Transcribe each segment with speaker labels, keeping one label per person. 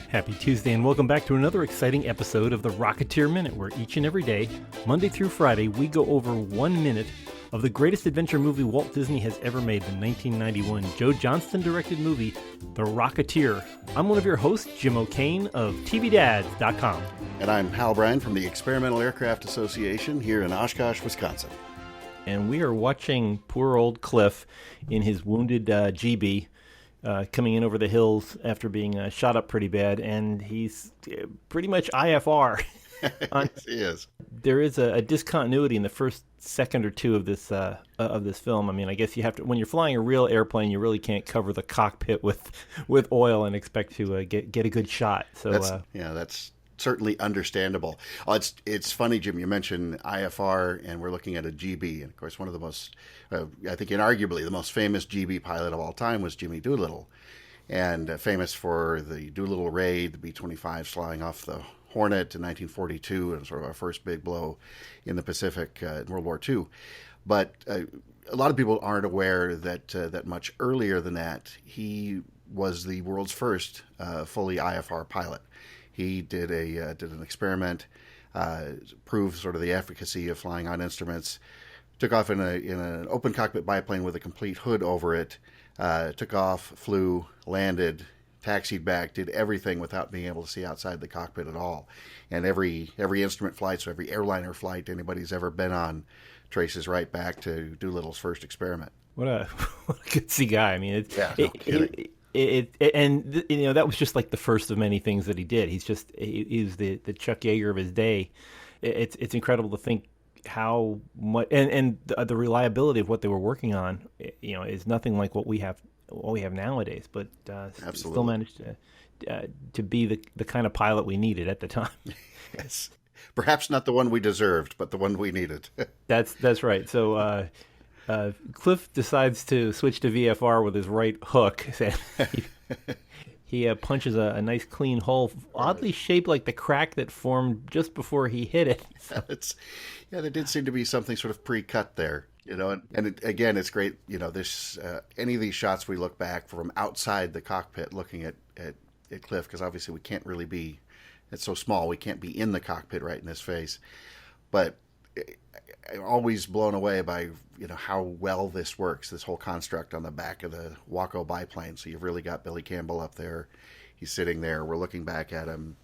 Speaker 1: Happy Tuesday and welcome back to another exciting episode of the Rocketeer Minute, where each and every day, Monday through Friday, we go over 1 minute of the greatest adventure movie Walt Disney has ever made, the 1991 Joe Johnston-directed movie, The Rocketeer. I'm one of your hosts, Jim O'Kane of TVDads.com.
Speaker 2: And I'm Hal Bryan from the Experimental Aircraft Association here in Oshkosh, Wisconsin.
Speaker 1: And we are watching poor old Cliff in his wounded GB, coming in over the hills after being shot up pretty bad, and he's pretty much IFR.
Speaker 2: Yes, he is.
Speaker 1: There is a discontinuity in the first second or two of this film. I mean, I guess you have to, when you're flying a real airplane, you really can't cover the cockpit with oil and expect to get a good shot. So
Speaker 2: that's certainly understandable. It's funny, Jim, you mentioned IFR, and we're looking at a GB, and of course one of the most, I think inarguably the most famous GB pilot of all time was Jimmy Doolittle, and famous for the Doolittle raid, the B-25s flying off the Hornet in 1942, and sort of our first big blow in the Pacific in World War II. But a lot of people aren't aware that much earlier than that, he was the world's first fully IFR pilot. He did an experiment, proved sort of the efficacy of flying on instruments, took off in an open cockpit biplane with a complete hood over it, took off, flew, landed, taxied back, did everything without being able to see outside the cockpit at all. And every instrument flight, so every airliner flight anybody's ever been on, traces right back to Doolittle's first experiment.
Speaker 1: What a gutsy guy. I mean,
Speaker 2: no kidding.
Speaker 1: That was just like the first of many things that he did. He's the Chuck Yeager of his day. It's incredible to think how much and the reliability of what they were working on, is nothing like what we have nowadays. But still managed to be the kind of pilot we needed at the time.
Speaker 2: Yes, perhaps not the one we deserved, but the one we needed.
Speaker 1: That's right. So. Cliff decides to switch to VFR with his right hook. He punches a nice clean hole, oddly shaped like the crack that formed just before he hit it. So.
Speaker 2: There did seem to be something sort of pre-cut there, again, it's great, this any of these shots we look back from outside the cockpit looking at Cliff, because obviously we can't really be, it's so small, we can't be in the cockpit right in his face, but I'm always blown away by how well this works, this whole construct on the back of the Waco biplane. So you've really got Billy Campbell up there. He's sitting there. We're looking back at him.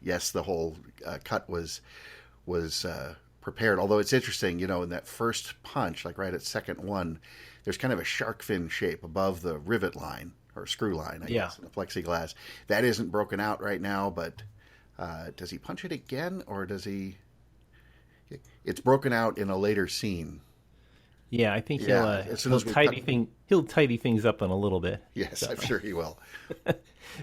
Speaker 2: Yes, the whole cut was prepared. Although it's interesting, in that first punch, like right at second one, there's kind of a shark fin shape above the rivet line or screw line, I guess, in the plexiglass. That isn't broken out right now, but does he punch it again, or does he? It's broken out in a later scene.
Speaker 1: Yeah, I think he'll tidy things up in a little bit.
Speaker 2: Yes, so. I'm sure he will.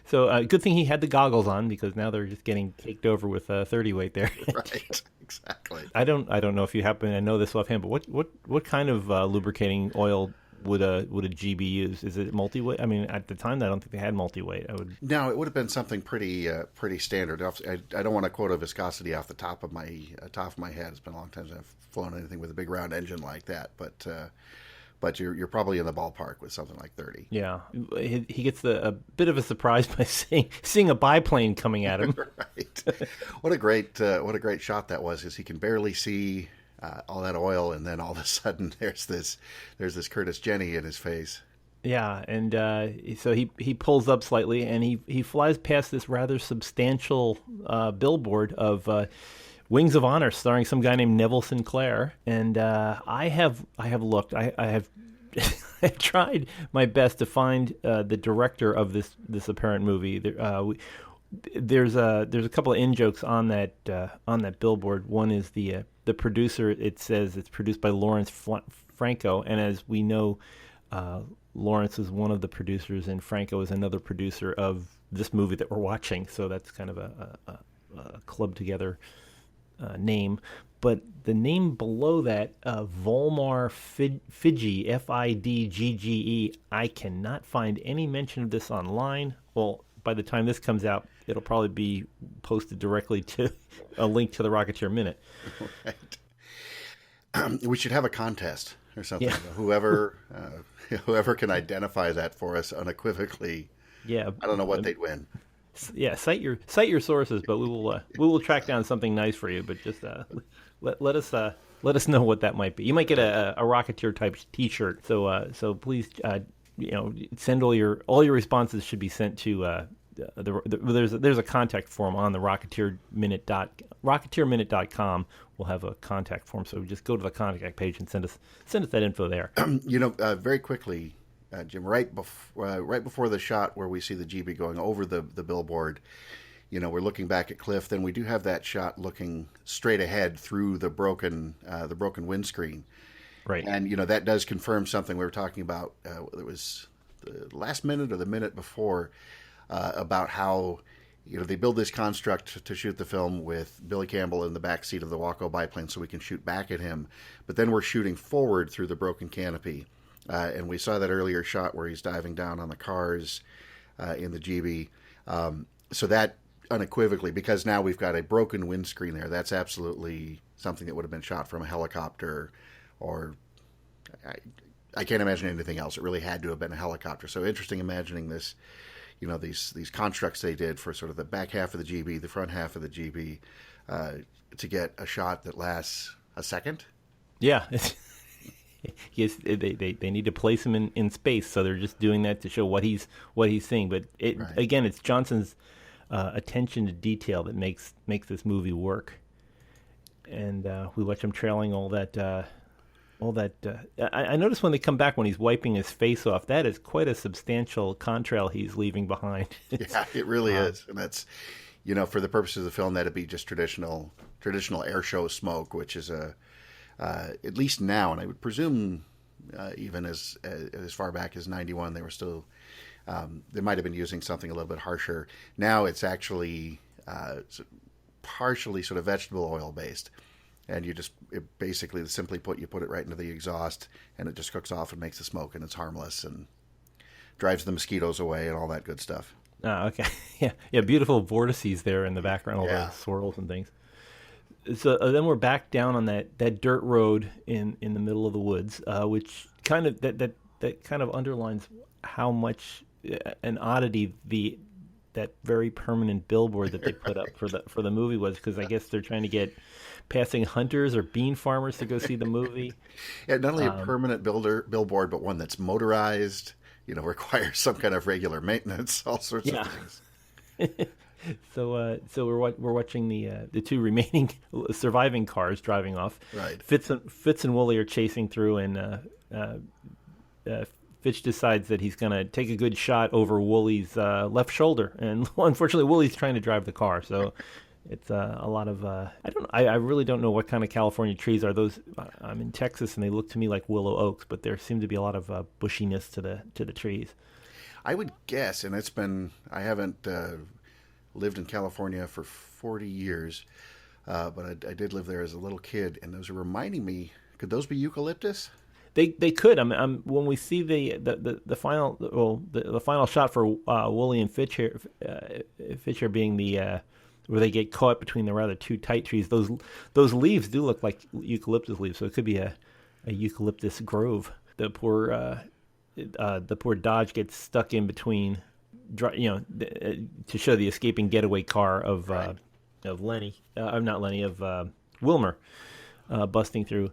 Speaker 1: So good thing he had the goggles on, because now they're just getting caked over with 30 weight there.
Speaker 2: Right, exactly.
Speaker 1: I don't know if you happen to know this offhand, but what kind of lubricating oil would a GB use? Is it multi-weight? I mean, at the time, I don't think they had multi-weight.
Speaker 2: No, it would have been something pretty standard. I don't want to quote a viscosity off the top of my head. It's been a long time since I've flown anything with a big round engine like that. But you're probably in the ballpark with something like 30.
Speaker 1: Yeah, he gets a bit of a surprise by seeing a biplane coming at him.
Speaker 2: Right. What a great shot that was. Is he can barely see all that oil, and then all of a sudden there's this Curtis Jenny in his face.
Speaker 1: Yeah, and so he pulls up slightly, and he flies past this rather substantial billboard of Wings of Honor, starring some guy named Neville Sinclair. And I have looked. I have I've tried my best to find the director of this apparent movie. There's a couple of in jokes on that billboard. One is the producer. It says it's produced by Lawrence Franco, and as we know, Lawrence is one of the producers, and Franco is another producer of this movie that we're watching. So that's kind of a club together name. But the name below that, Volmar Fidgee, Fidgge, I cannot find any mention of this online. Well, by the time this comes out, it'll probably be posted directly to a link to the Rocketeer Minute.
Speaker 2: Right. We should have a contest or something.
Speaker 1: Yeah.
Speaker 2: Whoever can identify that for us unequivocally.
Speaker 1: Yeah.
Speaker 2: I don't know what they'd win.
Speaker 1: Yeah, cite your sources, but we will track down something nice for you. But just let us know what that might be. You might get a Rocketeer type T-shirt. So please send all your responses should be sent to there's a contact form on the rocketeerminute.com. We'll have a contact form, so just go to the contact page and send us that info there.
Speaker 2: Very quickly, Jim, right before the shot where we see the GB going over the billboard, we're looking back at Cliff. Then we do have that shot looking straight ahead through the broken windscreen.
Speaker 1: Right.
Speaker 2: And, that does confirm something we were talking about. It was the last minute or the minute before about how, they build this construct to shoot the film with Billy Campbell in the back seat of the Waco biplane so we can shoot back at him. But then we're shooting forward through the broken canopy. And we saw that earlier shot where he's diving down on the cars in the GB. So that unequivocally, because now we've got a broken windscreen there, that's absolutely something that would have been shot from a helicopter, or I can't imagine anything else. It really had to have been a helicopter. So interesting imagining this, these constructs they did for sort of the back half of the GB, the front half of the GB, to get a shot that lasts a second.
Speaker 1: Yeah. Yes, they need to place him in space, so they're just doing that to show what he's seeing. But
Speaker 2: Right.
Speaker 1: Again, it's Johnson's attention to detail that makes this movie work. And we watch him trailing all that. I noticed when they come back, when he's wiping his face off, that is quite a substantial contrail he's leaving behind.
Speaker 2: Yeah, it really is, and that's, for the purposes of the film, that'd be just traditional air show smoke, which is at least now, and I would presume even as far back as '91, they were still they might have been using something a little bit harsher. Now it's actually partially sort of vegetable oil based, and basically simply you put it right into the exhaust, and it just cooks off and makes the smoke, and it's harmless and drives the mosquitoes away and all that good stuff.
Speaker 1: Oh, okay. Yeah, beautiful vortices there in the background, all the swirls and things. So then we're back down on that dirt road in the middle of the woods, which kind of that kind of underlines how much an oddity that very permanent billboard that they put up for the movie was, because I guess they're trying to get passing hunters or bean farmers to go see the movie.
Speaker 2: Yeah, not only a permanent billboard, but one that's motorized. Requires some kind of regular maintenance, all sorts of things.
Speaker 1: So we're watching the two remaining surviving cars driving off.
Speaker 2: Right.
Speaker 1: Fitz and Wooly are chasing through, and Fitch decides that he's going to take a good shot over Wooly's left shoulder, and unfortunately Wooly's trying to drive the car. So it's a lot of I really don't know what kind of California trees are those. I'm in Texas, and they look to me like willow oaks, but there seem to be a lot of bushiness to the trees.
Speaker 2: I would guess, and I haven't lived in California for 40 years, but I did live there as a little kid, and those are reminding me, could those be eucalyptus?
Speaker 1: They could. When we see the final shot for Wooly and Fitch here being the where they get caught between the rather two tight trees. Those leaves do look like eucalyptus leaves, so it could be a eucalyptus grove. The poor Dodge gets stuck in between, to show the escaping getaway car of Lenny, not Lenny, of Wilmer, busting through.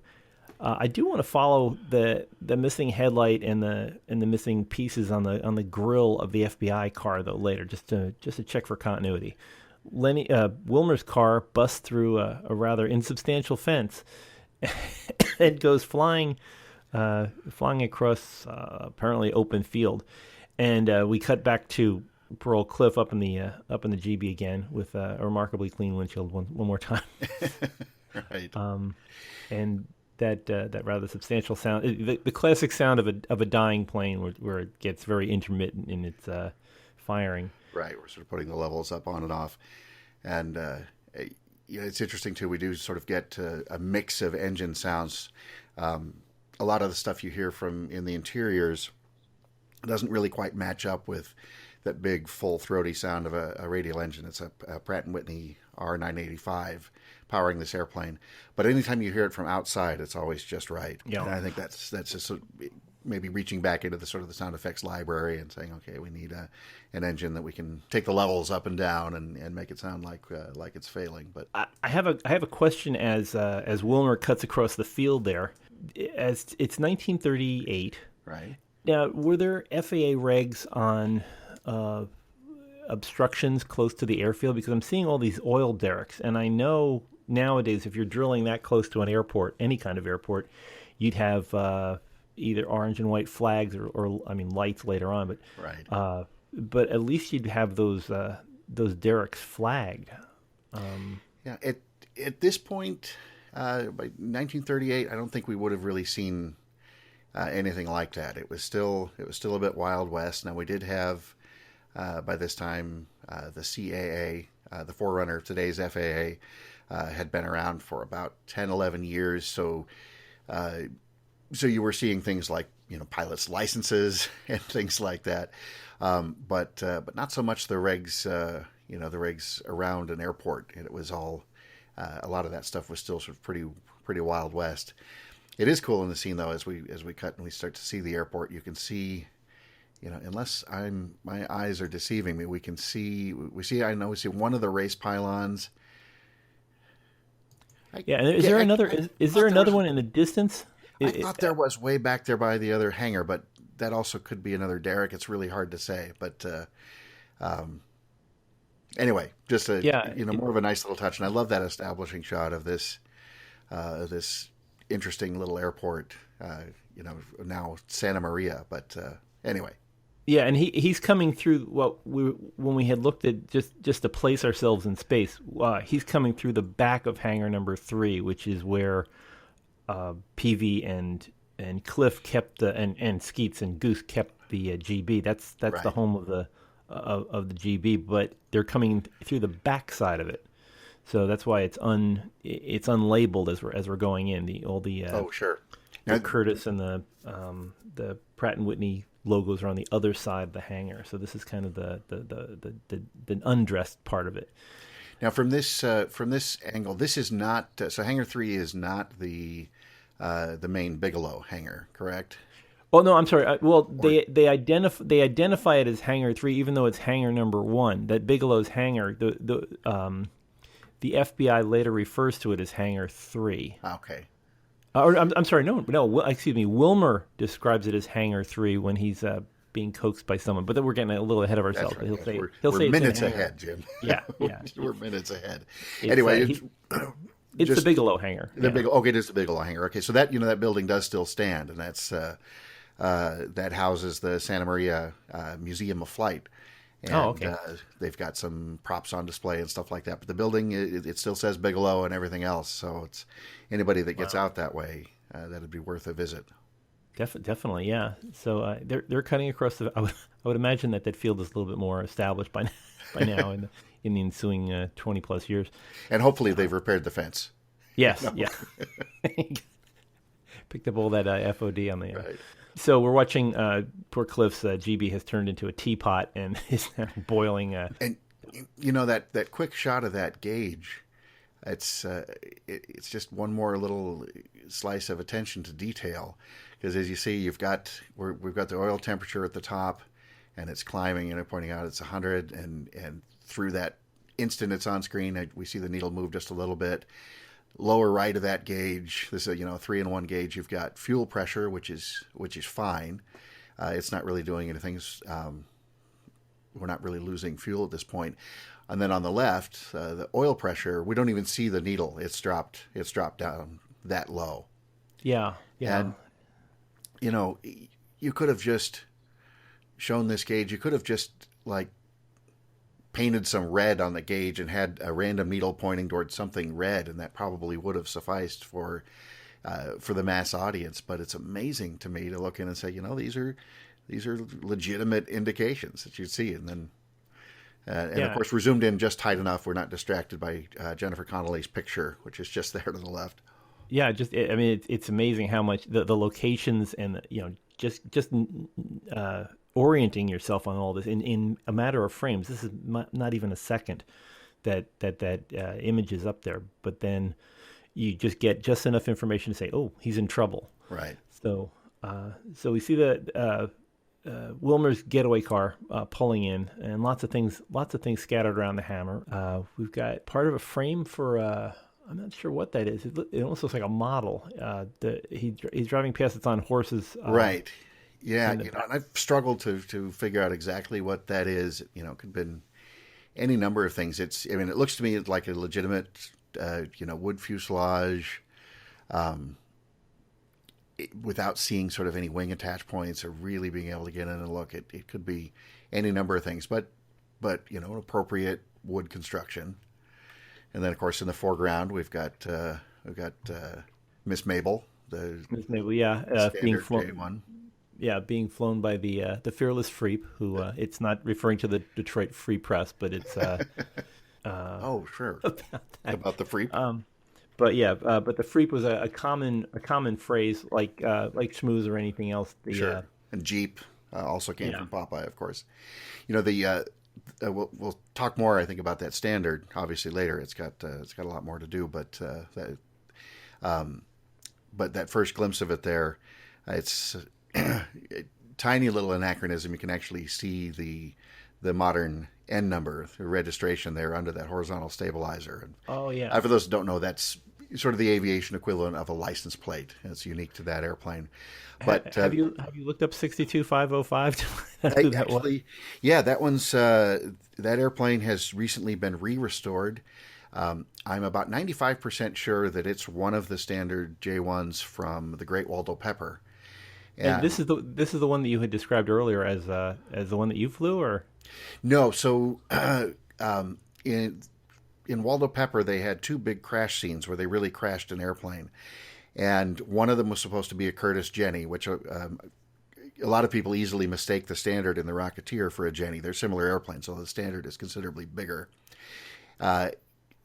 Speaker 1: I do want to follow the missing headlight and the missing pieces on the grill of the FBI car though later, just to check for continuity. Wilmer's car busts through a rather insubstantial fence and goes flying across apparently open field, and we cut back to poor old Cliff up in the GB again with a remarkably clean windshield one more time.
Speaker 2: Right.
Speaker 1: And that rather substantial sound, the classic sound of a dying plane, where it gets very intermittent in its firing.
Speaker 2: Right, we're sort of putting the levels up on and off, and it's interesting too. We do sort of get a mix of engine sounds. A lot of the stuff you hear from in the interiors doesn't really quite match up with that big, full, throaty sound of a radial engine. It's a Pratt & Whitney R985 powering this airplane. But anytime you hear it from outside, it's always just right.
Speaker 1: Yeah.
Speaker 2: And I think that's just maybe reaching back into the sort of the sound effects library and saying, okay, we need an engine that we can take the levels up and down and make it sound like it's failing. But
Speaker 1: I have a question as Wilmer cuts across the field there. As it's 1938.
Speaker 2: right.
Speaker 1: Now, were there FAA regs on obstructions close to the airfield? Because I'm seeing all these oil derricks, and I know nowadays if you're drilling that close to an airport, any kind of airport, you'd have either orange and white flags or I mean lights later on, but at least you'd have those derricks flagged.
Speaker 2: Yeah, at this point, by 1938, I don't think we would have really seen anything like that. It was still a bit Wild West. Now we did have by this time the CAA, the forerunner of today's FAA, had been around for about 10, 11 years. So you were seeing things like pilots' licenses and things like that, but not so much the regs. The regs around an airport. And it was all a lot of that stuff was still sort of pretty Wild West. It is cool in the scene though, as we cut and we start to see the airport. You can see, unless my eyes are deceiving me, we see one of the race pylons.
Speaker 1: Yeah, and is there another one in the distance?
Speaker 2: I thought there was way back there by the other hangar, but that also could be another derrick. It's really hard to say, but anyway, just more of a nice little touch, and I love that establishing shot of this interesting little airport. Now Santa Maria, but anyway.
Speaker 1: Yeah, and he's coming through when we had looked at just to place ourselves in space. He's coming through the back of hangar number 3, which is where Peavy and Cliff kept and Skeets and Goose kept the GB. That's right. The home of the GB, but they're coming through the back side of it, so that's why it's unlabeled as we're going in.
Speaker 2: Sure.
Speaker 1: The Curtiss and the Pratt and Whitney logos are on the other side of the hangar. So this is kind of the undressed part of it.
Speaker 2: Now, from this angle, this is not so. Hangar 3 is not the main Bigelow hangar, correct?
Speaker 1: Oh no, I'm sorry. They identify it as hangar 3, even though it's hangar number 1. That Bigelow's hangar, the FBI later refers to it as hangar 3.
Speaker 2: Okay.
Speaker 1: I'm sorry. No. Excuse me. Wilmer describes it as hangar 3 when he's being coaxed by someone. But then we're getting a little ahead of ourselves.
Speaker 2: Right,
Speaker 1: he'll say
Speaker 2: minutes ahead, Jim.
Speaker 1: Yeah.
Speaker 2: We're minutes ahead. Anyway,
Speaker 1: it's the Bigelow hangar.
Speaker 2: Okay, it is the Bigelow hangar. Okay, so that that building does still stand, and that's that houses the Santa Maria Museum of Flight. And they've got some props on display and stuff like that. But the building, it still says Bigelow and everything else. So it's anybody that gets out that way, that'd be worth a visit.
Speaker 1: Definitely, yeah. So they're cutting across the. I would imagine that field is a little bit more established by now in the ensuing 20 plus years.
Speaker 2: And hopefully they've repaired the fence.
Speaker 1: Yes, yeah. Picked up all that FOD on the.
Speaker 2: Right.
Speaker 1: So we're watching poor Cliff's GB has turned into a teapot and is now boiling.
Speaker 2: And that quick shot of that gauge, it's just one more little slice of attention to detail, because as you see, we've got the oil temperature at the top, and it's climbing, and pointing out it's 100, and through that instant it's on screen, we see the needle move just a little bit. Lower right of that gauge, this is a 3-in-1 gauge. You've got fuel pressure, which is fine. It's not really doing anything. We're not really losing fuel at this point. And then on the left, the oil pressure. We don't even see the needle. It's dropped down that low.
Speaker 1: Yeah.
Speaker 2: And you could have just shown this gauge. You could have just painted some red on the gauge and had a random needle pointing towards something red, and that probably would have sufficed for the mass audience. But it's amazing to me to look in and say, these are legitimate indications that you'd see, and then of course we're zoomed in just tight enough. We're not distracted by Jennifer Connelly's picture, which is just there to the left.
Speaker 1: Yeah, it's amazing how much the locations and just orienting yourself on all this in a matter of frames. This is not even a second that image is up there, but then you just get just enough information to say, oh, he's in trouble.
Speaker 2: Right.
Speaker 1: So So we see the Wilmer's getaway car pulling in, and lots of things scattered around the hammer. We've got part of a frame for. I'm not sure what that is. It almost looks like a model. He's driving past. It's on horses.
Speaker 2: Right. Yeah.
Speaker 1: In the
Speaker 2: And I've struggled to figure out exactly what that is. It could have been any number of things. It looks to me like a legitimate, wood fuselage. Without seeing sort of any wing attach points or really being able to get in and look, it could be any number of things, but an appropriate wood construction. And then of course in the foreground we've got Miss Mabel, the
Speaker 1: Miss Mabel, being flown.
Speaker 2: J1.
Speaker 1: Yeah, being flown by the fearless Freep, who it's not referring to the Detroit Free Press, but it's
Speaker 2: Oh, sure. About the Freep.
Speaker 1: But the Freep was a common phrase like schmooze or anything else.
Speaker 2: Sure. And Jeep also came from Popeye, of course. We'll talk more, I think, about that standard obviously later. It's got a lot more to do, but that first glimpse of it there, it's a tiny little anachronism. You can actually see the modern N number, the registration there under that horizontal stabilizer. And
Speaker 1: oh yeah.
Speaker 2: For those who don't know, that's sort of the aviation equivalent of a license plate. It's unique to that airplane. But
Speaker 1: have you looked up 62505?
Speaker 2: Actually, yeah, that one's that airplane has recently been re-restored. I'm about 95% sure that it's one of the standard J1s from the Great Waldo Pepper.
Speaker 1: And this is the one that you had described earlier as the one that you flew, or
Speaker 2: no? So in Waldo Pepper, they had two big crash scenes where they really crashed an airplane, and one of them was supposed to be a Curtiss Jenny, which a lot of people easily mistake the Standard and the Rocketeer for a Jenny. They're similar airplanes, so the Standard is considerably bigger.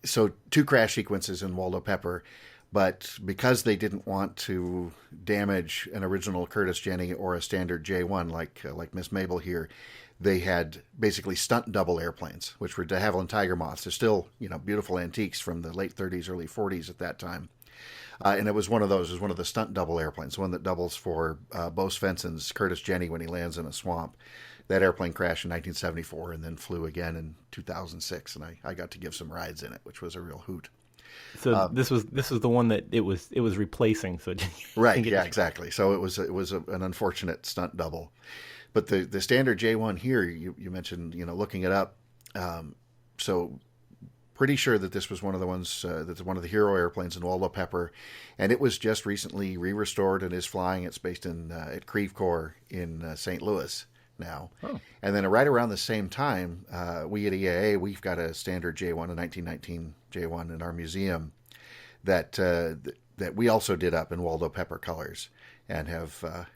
Speaker 2: So two crash sequences in Waldo Pepper. But because they didn't want to damage an original Curtiss Jenny or a standard J1 like Miss Mabel here, they had basically stunt double airplanes, which were de Havilland Tiger Moths. They're still beautiful antiques from the late 30s, early 40s at that time. And it was one of those. It was one of the stunt double airplanes, one that doubles for Bo Svensson's Curtiss Jenny when he lands in a swamp. That airplane crashed in 1974 and then flew again in 2006, and I got to give some rides in it, which was a real hoot.
Speaker 1: So this was the one that it was replacing. So
Speaker 2: right, yeah, exactly. So it was an unfortunate stunt double, but the standard J1 here, you mentioned looking it up. So pretty sure that this was one of the ones that's one of the hero airplanes in Waldo Pepper, and it was just recently re-restored and is flying. It's based at Creve Corps in St. Louis now. Oh. And then right around the same time, we at EAA, we've got a standard J1, a 1919 J1 in our museum that we also did up in Waldo Pepper colors, and have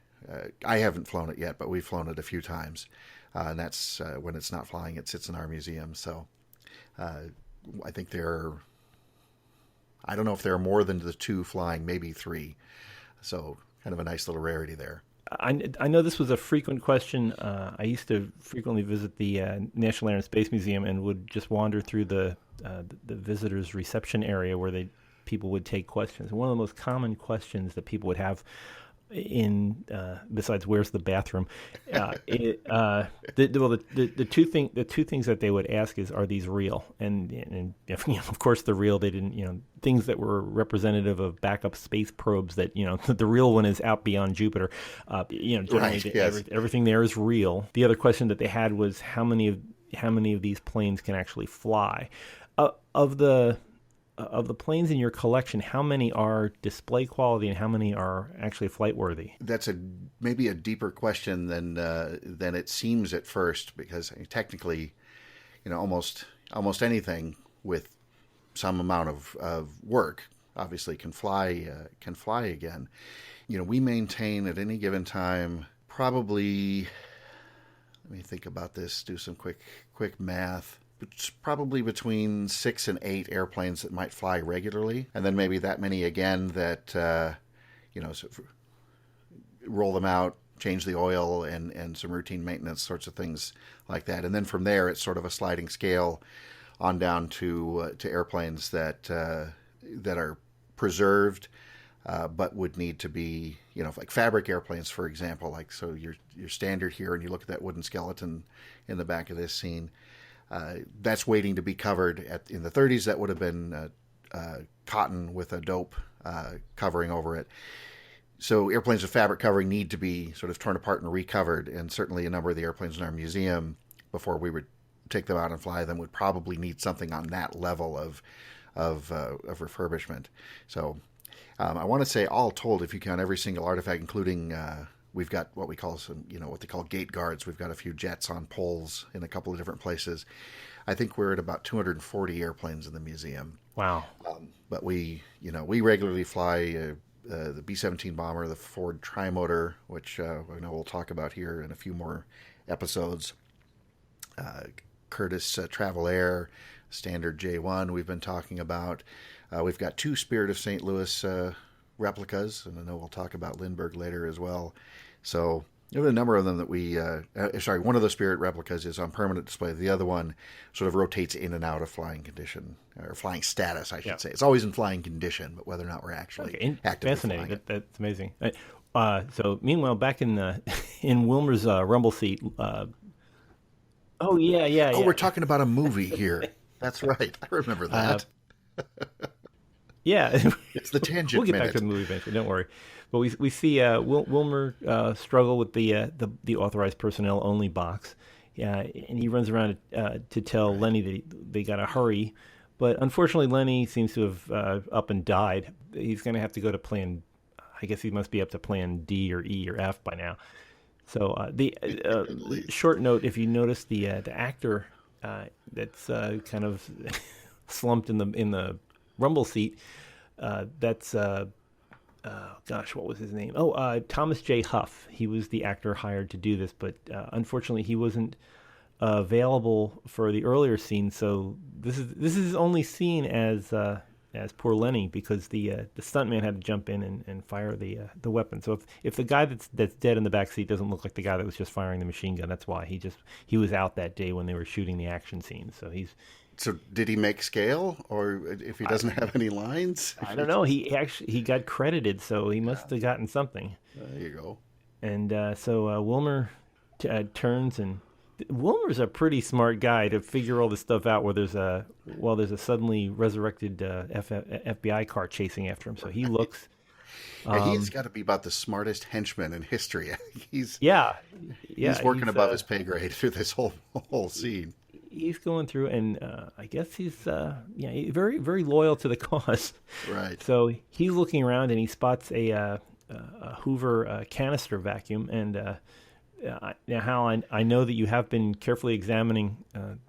Speaker 2: I haven't flown it yet, but we've flown it a few times, and that's when it's not flying, it sits in our museum. So I think I don't know if there are more than the two flying, maybe three. So kind of a nice little rarity there.
Speaker 1: I know this was a frequent question. I used to frequently visit the National Air and Space Museum and would just wander through the visitors' reception area where people would take questions. One of the most common questions that people would have besides where's the bathroom, the two things that they would ask is, are these real? And of course they're real. They didn't things that were representative of backup space probes that the real one is out beyond Jupiter. Generally
Speaker 2: right, yes.
Speaker 1: Everything there is real. The other question that they had was how many of these planes can actually fly. Of the planes in your collection, how many are display quality and how many are actually flight worthy?
Speaker 2: That's maybe a deeper question than it seems at first, because technically, almost anything with some amount of work obviously can fly again. We maintain at any given time probably, let me think about this, do some quick math. It's probably between 6 and 8 airplanes that might fly regularly, and then maybe that many again that roll them out, change the oil, and some routine maintenance sorts of things like that. And then from there, it's sort of a sliding scale on down to airplanes that are preserved, but would need to be, like fabric airplanes, for example. Like, so your standard here, and you look at that wooden skeleton in the back of this scene. That's waiting to be covered. In the 30s, that would have been cotton with a dope covering over it. So airplanes with fabric covering need to be sort of torn apart and recovered, and certainly a number of the airplanes in our museum, before we would take them out and fly them, would probably need something on that level of refurbishment. So I want to say, all told, if you count every single artifact, including we've got what we call what they call gate guards. We've got a few jets on poles in a couple of different places. I think we're at about 240 airplanes in the museum.
Speaker 1: Wow.
Speaker 2: But we regularly fly the B-17 bomber, the Ford Trimotor, which I know we'll talk about here in a few more episodes. Curtiss Travel Air, standard J-1 we've been talking about. We've got 2 Spirit of St. Louis replicas, and I know we'll talk about Lindbergh later as well. So there are a number of them that one of the Spirit replicas is on permanent display. The other one sort of rotates in and out of flying condition, or flying status, I should say. It's always in flying condition, but whether or not we're actually actively
Speaker 1: fascinating.
Speaker 2: flying it.
Speaker 1: That's amazing. So meanwhile, back in in Wilmer's rumble seat.
Speaker 2: We're talking about a movie here. That's right. I remember that.
Speaker 1: Yeah,
Speaker 2: it's the tangent.
Speaker 1: We'll get back to the movie eventually. Don't worry. But we see Wilmer struggle with the authorized personnel only box, and he runs around to tell Lenny that they got to hurry. But unfortunately, Lenny seems to have up and died. He's going to have to go to plan. I guess he must be up to plan D or E or F by now. So the short note: if you notice the actor that's kind of slumped in the rumble seat, that's what was his name? Thomas J. Huff. He was the actor hired to do this, but unfortunately he wasn't available for the earlier scene. So this is his only scene as poor Lenny, because the stuntman had to jump in and fire the weapon. So if the guy that's dead in the back seat doesn't look like the guy that was just firing the machine gun, that's why he was out that day when they were shooting the action scene. So
Speaker 2: did he make scale, or if he doesn't have any lines?
Speaker 1: I don't know. He got credited, so he must have gotten something.
Speaker 2: There you go.
Speaker 1: And so Wilmer turns, and Wilmer's a pretty smart guy to figure all this stuff out. Where there's a suddenly resurrected FBI car chasing after him, so he looks.
Speaker 2: He's got to be about the smartest henchman in history. he's working above his pay grade through this whole scene.
Speaker 1: He's going through, and I guess he's very, very loyal to the cause.
Speaker 2: Right.
Speaker 1: So he's looking around, and he spots a Hoover canister vacuum. And now, Hal, I know that you have been carefully examining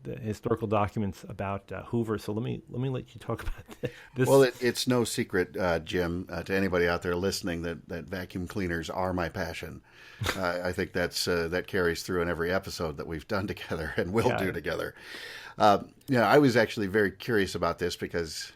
Speaker 1: the historical documents about Hoover. So let me let you talk about this.
Speaker 2: Well, it's no secret, Jim, to anybody out there listening, that vacuum cleaners are my passion. I think that carries through in every episode that we've done together and will do together. I was actually very curious about this because,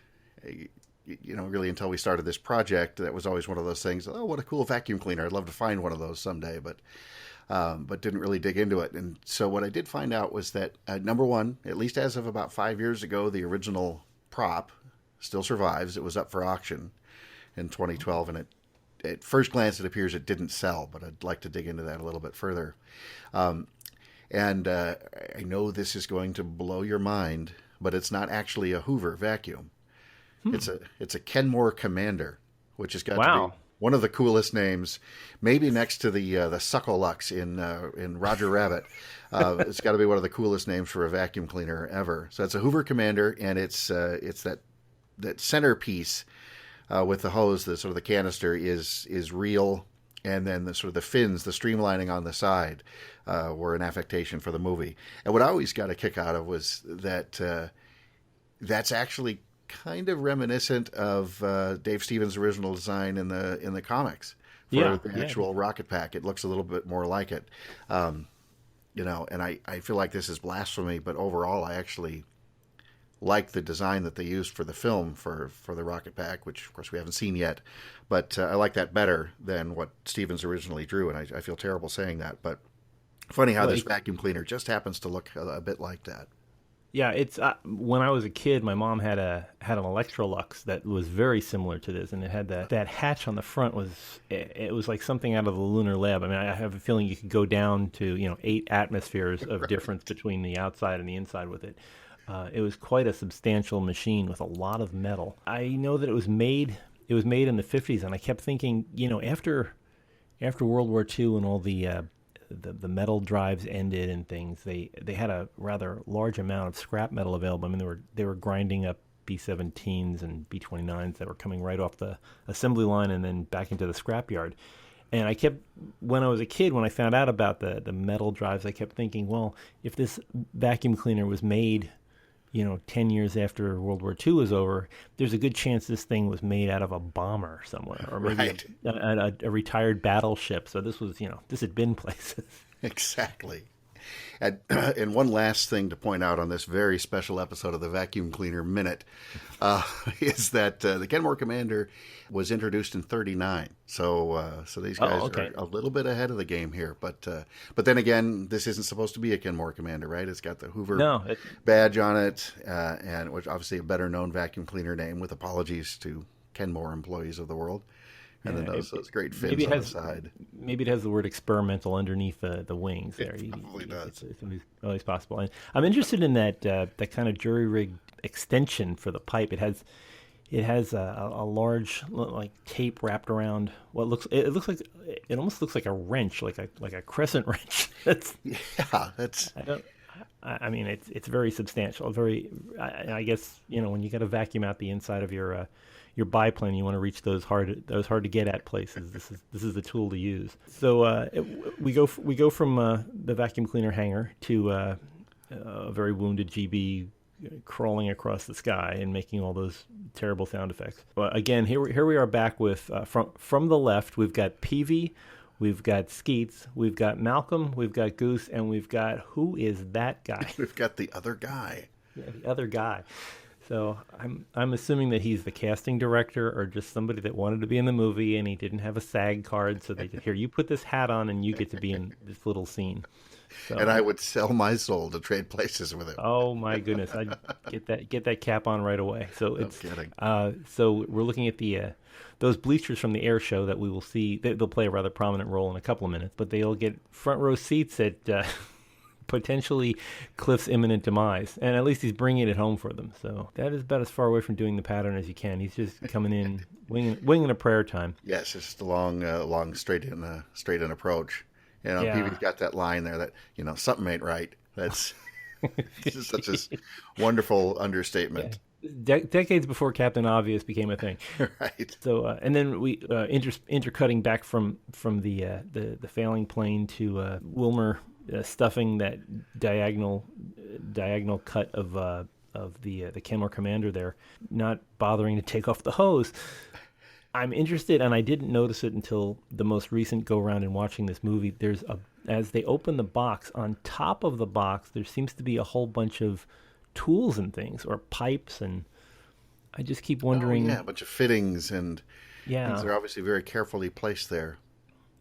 Speaker 2: really until we started this project, that was always one of those things. Oh, what a cool vacuum cleaner! I'd love to find one of those someday, but didn't really dig into it. And so what I did find out was that number one, at least as of about 5 years ago, the original prop still survives. It was up for auction in 2012, and at first glance, it appears it didn't sell, but I'd like to dig into that a little bit further. And I know this is going to blow your mind, but it's not actually a Hoover vacuum. It's a Kenmore Commander, which has got to be one of the coolest names, maybe next to the Suckolux in Roger Rabbit. It's got to be one of the coolest names for a vacuum cleaner ever. So it's a Hoover Commander, and it's that centerpiece. With the hose, the sort of the canister is real, and then the fins, the streamlining on the side, were an affectation for the movie. And what I always got a kick out of was that that's actually kind of reminiscent of Dave Stevens' original design in the comics for the actual rocket pack. It looks a little bit more like it, and I feel like this is blasphemy, but overall, I actually like the design that they used for the film for the rocket pack, which of course we haven't seen yet, but I like that better than what Stevens originally drew, and I feel terrible saying that, but funny how this vacuum cleaner just happens to look a bit like that.
Speaker 1: Yeah, it's when I was a kid, my mom had an Electrolux that was very similar to this, and it had that hatch on the front it was like something out of the lunar lab. I mean, I have a feeling you could go down to 8 atmospheres of difference between the outside and the inside with it. It was quite a substantial machine with a lot of metal. I know that it was made. It was made in the 50s, and I kept thinking, after World War II and all the metal drives ended and things, they had a rather large amount of scrap metal available. I mean, they were grinding up B-17s and B-29s that were coming right off the assembly line and then back into the scrapyard. And when I was a kid, when I found out about the metal drives, I kept thinking, well, if this vacuum cleaner was made 10 years after World War II was over, there's a good chance this thing was made out of a bomber somewhere, or maybe
Speaker 2: Right.
Speaker 1: a retired battleship. So this had been places.
Speaker 2: Exactly. And one last thing to point out on this very special episode of the Vacuum Cleaner Minute is that the Kenmore Commander was introduced in '39. So these guys are a little bit ahead of the game here. But then again, this isn't supposed to be a Kenmore Commander, right? It's got the Hoover badge on it, and which obviously a better known vacuum cleaner name, with apologies to Kenmore employees of the world. And then those great fins on the side.
Speaker 1: Maybe it has the word experimental underneath the wings there.
Speaker 2: It probably does.
Speaker 1: It's always possible. And I'm interested in that kind of jury rig extension for the pipe. It has a large like tape wrapped around what it almost looks like a wrench, like a crescent wrench. I mean, it's very substantial. I guess when you got to vacuum out the inside of your biplane, you want to reach those hard to get at places. This is the tool to use. So we go from the vacuum cleaner hangar to a very wounded GB crawling across the sky and making all those terrible sound effects. Again, here we are back with from the left. We've got Peavy, we've got Skeets, we've got Malcolm, we've got Goose, and we've got, who is that guy?
Speaker 2: We've got the other guy.
Speaker 1: Yeah, the other guy. So I'm assuming that he's the casting director or just somebody that wanted to be in the movie and he didn't have a SAG card, so they said, here, you put this hat on and you get to be in this little scene. So,
Speaker 2: and I would sell my soul to trade places with him.
Speaker 1: Oh my goodness, I'd get that cap on right away. So
Speaker 2: No kidding.
Speaker 1: So we're looking at those bleachers from the air show that we will see. They'll play a rather prominent role in a couple of minutes, but they'll get front row seats at potentially Cliff's imminent demise, and at least he's bringing it home for them. So that is about as far away from doing the pattern as you can. He's just coming in, winging a prayer time.
Speaker 2: Yes, it's just a long, straight in approach. Peavy's got that line there that something ain't right. That's just such a wonderful understatement.
Speaker 1: Yeah. Decades before Captain Obvious became a thing.
Speaker 2: Right.
Speaker 1: So and then we intercutting back from the failing plane to Wilmer stuffing that diagonal cut of the Kenmore Commander there, not bothering to take off the hose. I'm interested, and I didn't notice it until the most recent go round in watching this movie. As they open the box, on top of the box, there seems to be a whole bunch of tools and things, or pipes, and I just keep wondering.
Speaker 2: Oh, yeah, a bunch of fittings and things are obviously very carefully placed there.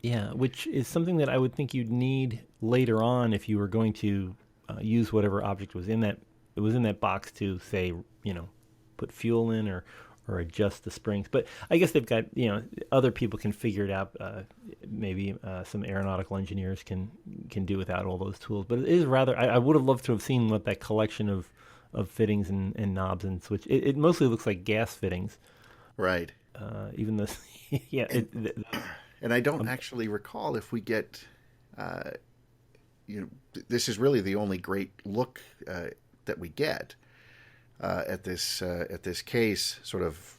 Speaker 1: Yeah, which is something that I would think you'd need later on if you were going to use whatever object was in that box to, say, put fuel in or adjust the springs. But I guess they've got, other people can figure it out. Maybe some aeronautical engineers can do without all those tools. But it is rather, I would have loved to have seen what that collection of fittings and knobs and switch. It mostly looks like gas fittings.
Speaker 2: Right.
Speaker 1: Even though, yeah.
Speaker 2: And I don't actually recall if we get, this is really the only great look that we get at this case, sort of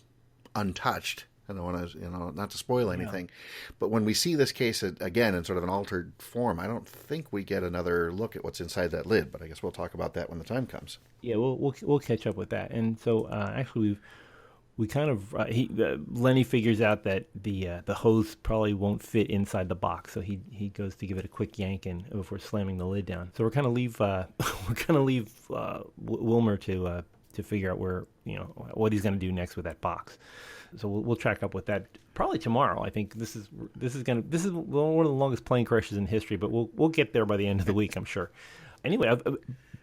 Speaker 2: untouched. I don't want to, not to spoil anything, but when we see this case again in sort of an altered form, I don't think we get another look at what's inside that lid. But I guess we'll talk about that when the time comes.
Speaker 1: Yeah, we'll catch up with that. And so actually we kind of Lenny figures out that the hose probably won't fit inside the box, so he goes to give it a quick yank and before slamming the lid down. So we're gonna leave Wilmer to figure out where what he's gonna do next with that box. So we'll track up with that probably tomorrow. I think this is one of the longest plane crashes in history, but we'll get there by the end of the week, I'm sure. Anyway,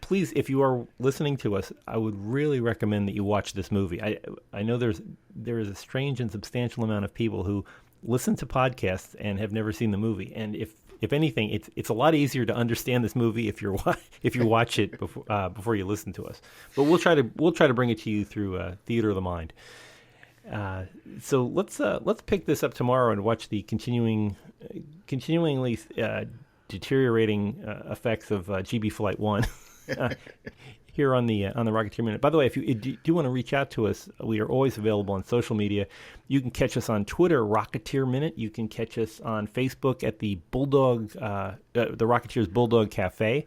Speaker 1: please, if you are listening to us, I would really recommend that you watch this movie. I know there is a strange and substantial amount of people who listen to podcasts and have never seen the movie. And if anything, it's a lot easier to understand this movie if you watch it before you listen to us. But we'll try to bring it to you through Theater of the Mind. So let's pick this up tomorrow and watch the continuingly deteriorating effects of GB Flight 1 here on the Rocketeer Minute. By the way, if you do want to reach out to us, we are always available on social media. You can catch us on Twitter, Rocketeer Minute. You can catch us on Facebook at the Rocketeer's Bulldog Cafe.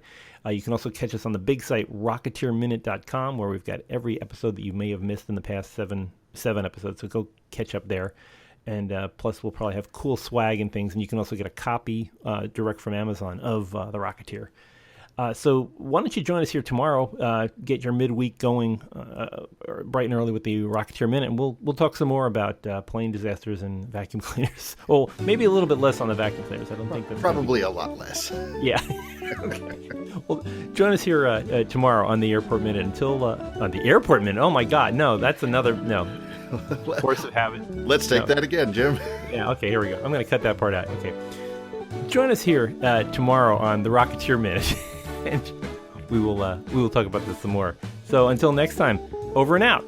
Speaker 1: You can also catch us on the big site, rocketeerminute.com, where we've got every episode that you may have missed in the past seven episodes. So go catch up there. And plus, we'll probably have cool swag and things. And you can also get a copy direct from Amazon of The Rocketeer. So why don't you join us here tomorrow, get your midweek going bright and early with the Rocketeer Minute, and we'll talk some more about plane disasters and vacuum cleaners. Well, maybe a little bit less on the vacuum cleaners. I don't think that's
Speaker 2: probably a lot less.
Speaker 1: Yeah. Okay. Well, join us here tomorrow on the Airport Minute. Until on the Airport Minute. Oh my God, no, that's another no. Force of habit.
Speaker 2: Let's take that again, Jim.
Speaker 1: Yeah. Okay. Here we go. I'm going to cut that part out. Okay. Join us here tomorrow on the Rocketeer Minute. And we will talk about this some more. So until next time, over and out.